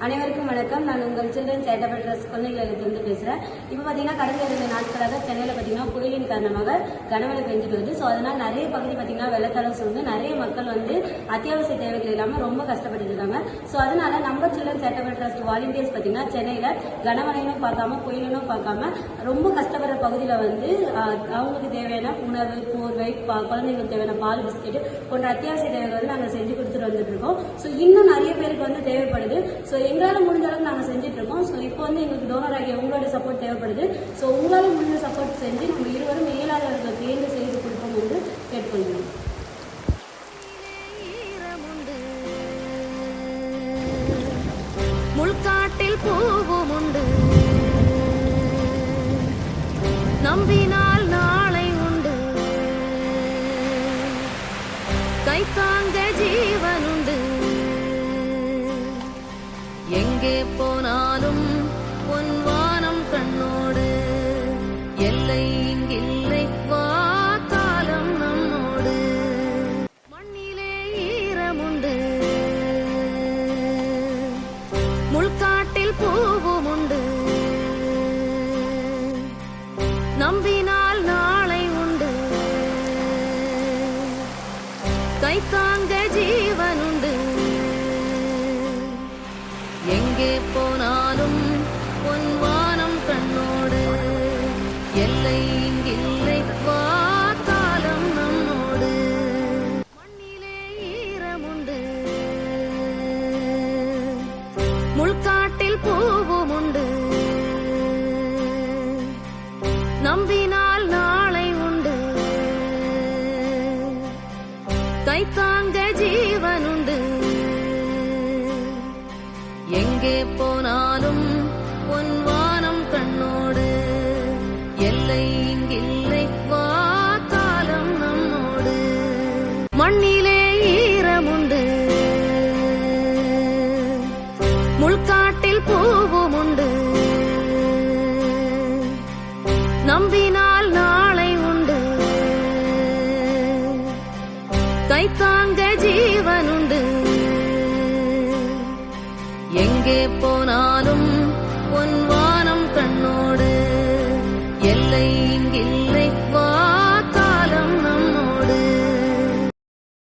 அனைவருக்கும் வணக்கம். நான் உங்கள் சில்ட்ரன் சேரிட்டபிள் ட்ரஸ்ட் குழந்தைகளிலிருந்து பேசுகிறேன். இப்போ பார்த்தீங்கன்னா கடந்த 2 நாட்களாக சென்னையில் பார்த்தீங்கன்னா புயலின் காரணமாக கனமழை பெஞ்சிட்டு வருது. ஸோ அதனால் நிறைய பகுதி பார்த்தீங்கன்னா வெள்ளத்தால் சூழ்ந்து நிறைய மக்கள் அத்தியாவசிய தேவைகள் இல்லாமல் ரொம்ப கஷ்டப்பட்டு இருக்காங்க. ஸோ அதனால நம்ம சில்ட்ரன் சேரிட்டபிள் ட்ரஸ்ட் வாலண்டியர்ஸ் பார்த்தீங்கன்னா சென்னையில் கனமழையும் பார்க்காம புயலும் பார்க்காம ரொம்ப கஷ்டப்படுற பகுதியில் அவங்களுக்கு தேவையான உணவு, போர்வை, குழந்தைங்களுக்கு தேவையான பால், பிஸ்கெட் போன்ற அத்தியாவசிய தேவைகள் நாங்கள் செஞ்சு கொடுத்துட்டு வந்துட்டு இருக்கோம். ஸோ இன்னும் நிறைய பேருக்கு தேவைப்படுது. ஸோ எங்களால் முடிஞ்ச அளவுக்கு நாங்கள் செஞ்சுட்டு இருக்கோம். ஸோ இப்போ எங்களுக்கு டோனர் ஆகிய உங்களோட சப்போர்ட் தேவைப்படுது. ஸோ உங்களால் முடிஞ்ச சப்போர்ட் செஞ்சு நம்ம இருவரும் இயலாதவர்களுக்கு தேர்ந்து செய்து கொடுப்போம் என்று கேட்டுக்கொள்கிறோம். முள்காட்டில் பூவும் உண்டு, நம்பினால் நாளை உண்டு, கைத்தாங்க ஜீவன் உண்டு. எங்கே போனாலும் பொன்வானம் கண்ணோடு, எல்லை இங்கில்லை வா காலம் நம்மோடு. மண்ணிலே ஈரமுண்டு, முள்காட்டில் பூவும் உண்டு, நம்பினால் நாளை உண்டு, கைத்தாங்க ஜீவன் உண்டு. எங்கே போனாலும் பொன்வானம் கண்ணோடு, எல்லை இங்கில்லை வா காலம் நம்மோடு. மண்ணிலே ஈரமுண்டு, முள்காட்டில் பூவும் உண்டு, நம்பினால் நாளை உண்டு, கைத்தாங்க ஜீவன் உண்டு. எங்கே போனாலும் பொன்வானம் கண்ணோடு, எல்லை இங்கில்லை வா காலம் நம்மோடு. மண்ணிலே ஈரமுண்டு, முள்காட்டில் பூவும் உண்டு, நம்பினால் நாளை உண்டு, கைத்தாங்க ஜீவன் உண்டு. எங்கே போனாலும் பொன்வா